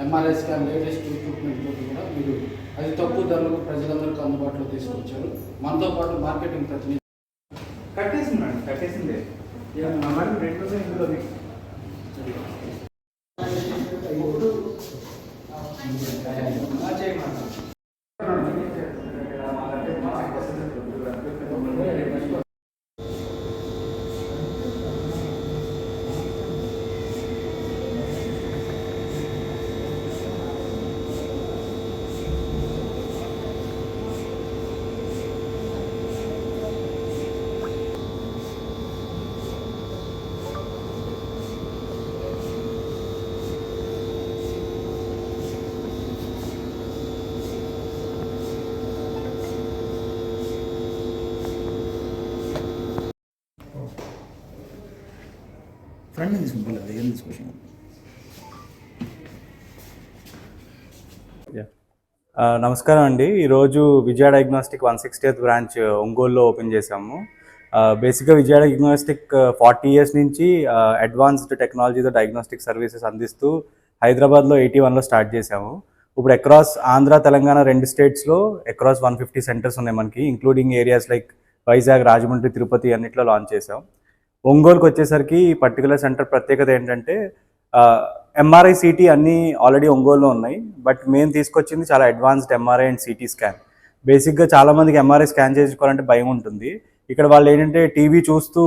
MRI scan latest equipment తోటి కూడా మీరు అతి తక్కువ ధరలకు ప్రజలందరికీ అందుబాటులో తీసుకొచ్చారు. మనతో పాటు మార్కెటింగ్ ప్రతినిధి కట్టేసిందే ఇందులో ఫ్రంట్ తీసుకుంటారు దగ్గర తీసుకొచ్చాను. నమస్కారం అండి. ఈరోజు విజయ డయాగ్నోస్టిక్ 160th బ్రాంచ్ ఒంగోలులో ఓపెన్ చేశాము. బేసిక్గా విజయ డయాగ్నోస్టిక్ 40 years నుంచి అడ్వాన్స్డ్ టెక్నాలజీతో డయాగ్నోస్టిక్ సర్వీసెస్ అందిస్తూ హైదరాబాద్లో 81లో స్టార్ట్ చేశాము. ఇప్పుడు అక్రాస్ ఆంధ్ర తెలంగాణ 2 స్టేట్స్లో అక్రాస్ 150 సెంటర్స్ ఉన్నాయి మనకి, including areas like Vizag, Rajahmundry, Tirupati అన్నిట్లో లాంచ్ చేసాం. ఒంగోలుకి వచ్చేసరికి ఈ పర్టికులర్ సెంటర్ ప్రత్యేకత ఏంటంటే ఎంఆర్ఐ, సిటీ అన్నీ ఆల్రెడీ ఒంగోలులో ఉన్నాయి. బట్ మేము తీసుకొచ్చింది చాలా advanced MRI and CT scan. బేసిక్గా చాలామందికి ఎంఆర్ఐ స్కాన్ చేయించుకోవాలంటే భయం ఉంటుంది. ఇక్కడ వాళ్ళు ఏంటంటే టీవీ చూస్తూ,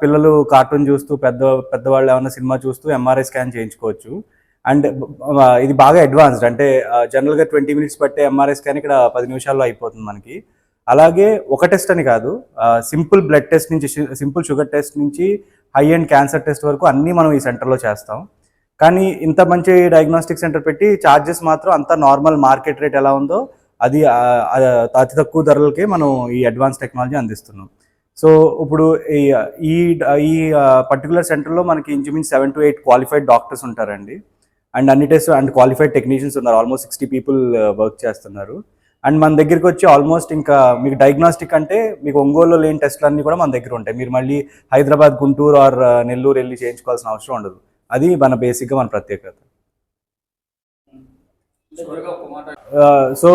పిల్లలు కార్టూన్ చూస్తూ, పెద్దవాళ్ళు ఏమైనా సినిమా చూస్తూ ఎంఆర్ఐ స్కాన్ చేయించుకోవచ్చు. అండ్ ఇది బాగా అడ్వాన్స్డ్, అంటే జనరల్గా 20 minutes పట్టే ఎంఆర్ఐ స్కాన్ ఇక్కడ 10 నిమిషాల్లో అయిపోతుంది మనకి. అలాగే ఒక టెస్ట్ అని కాదు, సింపుల్ బ్లడ్ టెస్ట్ నుంచి, సింపుల్ షుగర్ టెస్ట్ నుంచి హై అండ్ క్యాన్సర్ టెస్ట్ వరకు అన్నీ మనం ఈ సెంటర్లో చేస్తాం. కానీ ఇంత మంచి డయాగ్నోస్టిక్ సెంటర్ పెట్టి ఛార్జెస్ మాత్రం అంత నార్మల్ మార్కెట్ రేట్ ఎలా ఉందో అది అతి తక్కువ ధరలకే మనం ఈ అడ్వాన్స్ టెక్నాలజీ అందిస్తున్నాం. సో ఇప్పుడు ఈ పర్టికులర్ సెంటర్లో మనకి ఇంచుమించు 7 to 8 క్వాలిఫైడ్ డాక్టర్స్ ఉంటారండి. అండ్ అన్ని టెస్ట్ అండ్ క్వాలిఫైడ్ టెక్నీషియన్స్ ఉన్నారు. ఆల్మోస్ట్ 60 people వర్క్ చేస్తున్నారు. అండ్ మన దగ్గరికి వచ్చి ఆల్మోస్ట్ ఇంకా మీకు డయాగ్నోస్టిక్ అంటే మీకు ఒంగోలులో లేని టెస్ట్లు అన్నీ కూడా మన దగ్గర ఉంటాయి. మీరు మళ్ళీ హైదరాబాద్, గుంటూరు ఆర్ నెల్లూరు వెళ్ళి చేయించుకోవాల్సిన అవసరం ఉండదు. అది మన బేసిక్గా మన ప్రత్యేకత. సో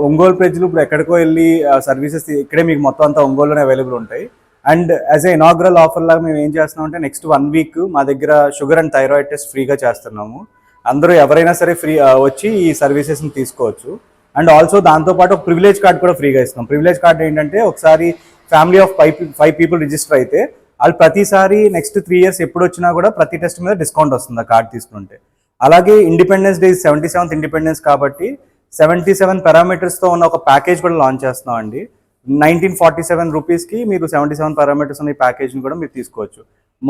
ఒంగోలు ప్రజలు ఇప్పుడు ఎక్కడికో వెళ్ళి సర్వీసెస్ ఇక్కడే మీకు మొత్తం అంతా ఒంగోలులోనే అవైలబుల్ ఉంటాయి. And as a inaugural offer లాగా మేము ఏం చేస్తున్నాం అంటే నెక్స్ట్ 1 week మా దగ్గర షుగర్ అండ్ థైరాయిడ్ టెస్ట్ ఫ్రీగా చేస్తున్నాము. అందరూ ఎవరైనా సరే వచ్చి ఈ సర్వీసెస్ని తీసుకోవచ్చు. అండ్ ఆల్సో దాంతోపాటు ఒక ప్రివిలేజ్ కార్డ్ కూడా ఫ్రీగా ఇస్తాం. ప్రివిలేజ్ కార్డ్ ఏంటంటే ఒకసారి ఫ్యామిలీ ఆఫ్ 5 people రిజిస్టర్ అయితే వాళ్ళు ప్రతిసారి నెక్స్ట్ 3 years ఎప్పుడు వచ్చినా కూడా ప్రతి టెస్ట్ మీద డిస్కౌంట్ వస్తుంది ఆ కార్డ్ తీసుకుంటే. అలాగే ఇండిపెండెన్స్ డే 77th ఇండిపెండెన్స్ కాబట్టి 77 పారామీటర్స్తో ఉన్న ఒక ప్యాకేజ్ కూడా లాంచ్ చేస్తున్నాం అండి. 1947 రూపీస్కి మీరు 77 పారామీటర్స్ ఉన్న ఈ ప్యాకేజ్ని కూడా మీరు తీసుకోవచ్చు.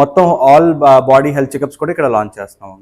మొత్తం ఆల్ బాడీ హెల్త్ చెకప్స్ కూడా ఇక్కడ లాంచ్ చేస్తున్నాం.